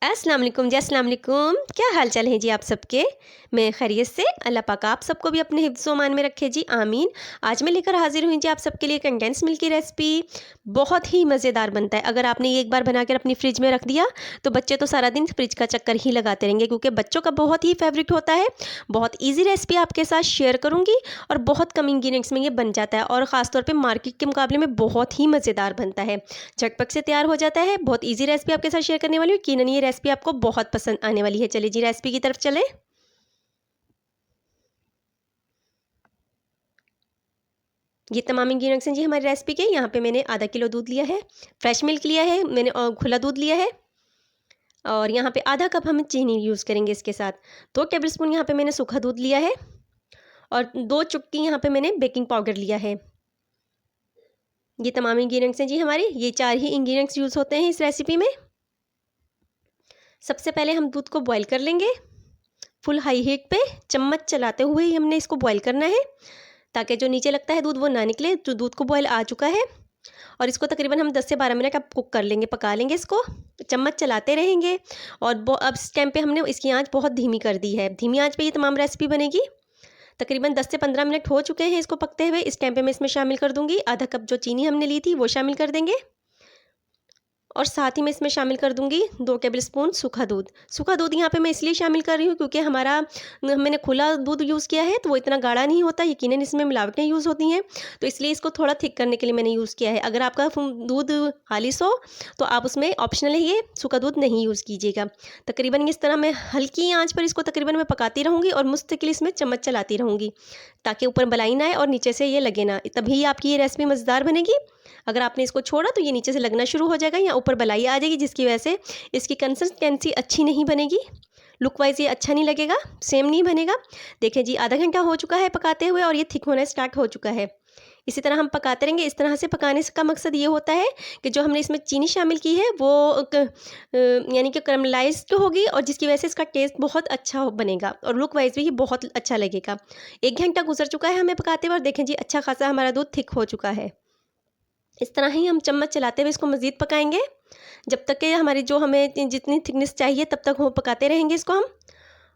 अस्सलाम वालेकुम जी, अस्सलाम वालेकुम। क्या हाल चाल है जी आप सबके? मैं खैरियत से। अल्लाह पाक आप सबको भी अपने हिफ्ज़ व अमान में रखे जी, आमीन। आज मैं लेकर हाजिर हुई जी आप सबके लिए कंडेंस मिल्क की रेसिपी। बहुत ही मज़ेदार बनता है। अगर आपने ये एक बार बनाकर अपनी फ्रिज में रख दिया तो बच्चे तो सारा दिन फ्रिज का चक्कर ही लगाते रहेंगे, क्योंकि बच्चों का बहुत ही फेवरेट होता है। बहुत ईजी रेसिपी आपके साथ शेयर करूँगी और बहुत कम इंग्रीडियंट्स में ये बन जाता है, और ख़ासतौर पर मार्केट के मुकाबले में बहुत ही मज़ेदार बनता है। झटपट से तैयार हो जाता है। बहुत ईजी रेसिपी आपके साथ शेयर करने वाली हूँ। यकीनन ये रेसिपी आपको बहुत पसंद आने वाली है। चलिए जी रेसिपी की तरफ चलें। ये तमाम इंग्रीडियंट्स हैं जी हमारी रेसिपी के। यहाँ पे मैंने आधा किलो दूध लिया है, फ्रेश मिल्क लिया है मैंने, और खुला दूध लिया है, और यहाँ पे आधा कप हम चीनी यूज़ करेंगे इसके साथ। 2 टेबलस्पून यहाँ पे मैंने सूखा दूध लिया है, और 2 चुटकी यहाँ पे मैंने बेकिंग पाउडर लिया है। ये तमाम इंग्रीडियंट्स हैं जी हमारे। ये 4 ही इंग्रीडियंट्स यूज़ होते हैं इस रेसिपी में। सबसे पहले हम दूध को बॉईल कर लेंगे। फुल हाई हीट पे चम्मच चलाते हुए ही हमने इसको बॉईल करना है, ताकि जो नीचे लगता है दूध वो ना निकले। जो दूध को बॉईल आ चुका है, और इसको तकरीबन हम 10 से 12 मिनट अब कुक कर लेंगे, पका लेंगे इसको। चम्मच चलाते रहेंगे। और अब इस टाइम पे हमने इसकी आंच बहुत धीमी कर दी है। धीमी आंच पे ये तमाम रेसिपी बनेगी। तकरीबन 10 से 15 मिनट हो चुके हैं इसको पकते हुए। इस टाइम पे मैं इसमें शामिल कर दूंगी आधा कप जो चीनी हमने ली थी वो शामिल कर देंगे, और साथ ही मैं इसमें शामिल कर दूंगी 2 टेबलस्पून सूखा दूध। सूखा दूध यहाँ पे मैं इसलिए शामिल कर रही हूँ क्योंकि मैंने खुला दूध यूज़ किया है तो वो इतना गाढ़ा नहीं होता। यकीनन इसमें मिलावटें यूज़ होती हैं, तो इसलिए इसको थोड़ा थिक करने के लिए मैंने यूज़ किया है। अगर आपका दूध खालिस हो तो आप उसमें ऑप्शनल है, ये सूखा दूध नहीं यूज़ कीजिएगा। तकरीबन इस तरह मैं हल्की आँच पर इसको तकरीबन मैं पकाती रहूँगी, और मुस्तकिल इसमें चम्मच चलाती रहूँगी, ताकि ऊपर मलाई ना आए और नीचे से ये लगे ना। तभी आपकी ये रेसिपी मज़ेदार बनेगी। अगर आपने इसको छोड़ा तो ये नीचे से लगना शुरू हो जाएगा या ऊपर बलाई आ जाएगी, जिसकी वजह से इसकी कंसिस्टेंसी अच्छी नहीं बनेगी। लुक वाइज ये अच्छा नहीं लगेगा, सेम नहीं बनेगा। देखिए जी आधा घंटा हो चुका है पकाते हुए, और ये थिक होना स्टार्ट हो चुका है। इसी तरह हम पकाते रहेंगे। इस तरह से पकाने का मकसद ये होता है कि जो हमने इसमें चीनी शामिल की है वो यानी कि कैरमलाइज्ड होगी, और जिसकी वजह से इसका टेस्ट बहुत अच्छा बनेगा, और लुक वाइज भी ये बहुत अच्छा लगेगा। 1 घंटा गुजर चुका है हमें पकाते हुए, और देखें जी अच्छा खासा हमारा दूध थिक हो चुका है। इस तरह ही हम चम्मच चलाते हुए इसको मज़ीद पकाएंगे, जब तक कि हमारी जो हमें जितनी थिकनेस चाहिए तब तक वो पकाते रहेंगे इसको हम।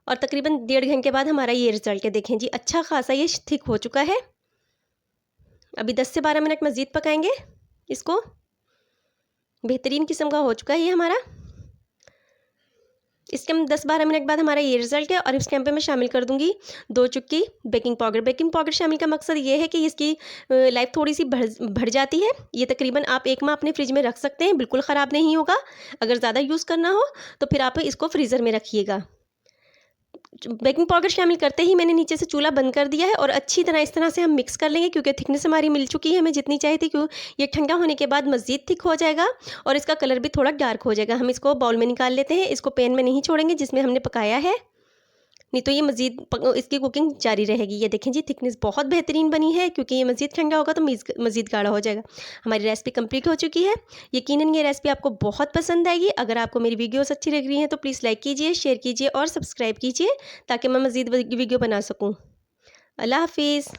और तकरीबन 1.5 घंटे बाद हमारा ये रिज़ल्ट है। देखें जी अच्छा खासा ये थिक हो चुका है। अभी 10 से 12 मिनट मज़ीद पकाएंगे इसको। बेहतरीन किस्म का हो चुका है ये हमारा। इसके हम 10-12 मिनट बाद हमारा ये रिज़ल्ट है, और इस टाइम पे मैं शामिल कर दूंगी 2 चुटकी बेकिंग पाउडर। बेकिंग पाउडर शामिल का मकसद ये है कि इसकी लाइफ थोड़ी सी बढ़ जाती है। ये तकरीबन आप 1 माह अपने फ्रिज में रख सकते हैं, बिल्कुल ख़राब नहीं होगा। अगर ज़्यादा यूज़ करना हो तो फिर आप इसको फ्रीज़र में रखिएगा। बेकिंग पाउडर शामिल करते ही मैंने नीचे से चूल्हा बंद कर दिया है, और अच्छी तरह इस तरह से हम मिक्स कर लेंगे, क्योंकि थिकनेस हमारी मिल चुकी है हमें जितनी चाहिए थी। क्यों ये ठंडा होने के बाद मज़ीद थिक हो जाएगा, और इसका कलर भी थोड़ा डार्क हो जाएगा। हम इसको बाउल में निकाल लेते हैं। इसको पैन में नहीं छोड़ेंगे जिसमें हमने पकाया है, नहीं तो ये मज़ीद इसकी कुकिंग जारी रहेगी। ये देखें जी थिकनेस बहुत बेहतरीन बनी है, क्योंकि ये मज़ीद ठंडा होगा तो मज़ीद गाढ़ा हो जाएगा। हमारी रेसिपी कंप्लीट हो चुकी है। यकीनन ये रेसिपी आपको बहुत पसंद आएगी। अगर आपको मेरी वीडियोस अच्छी लग रही हैं तो प्लीज़ लाइक कीजिए, शेयर कीजिए और सब्सक्राइब कीजिए, ताकि मैं मज़ीद वीडियो बना सकूँ। अल्लाह हाफिज़।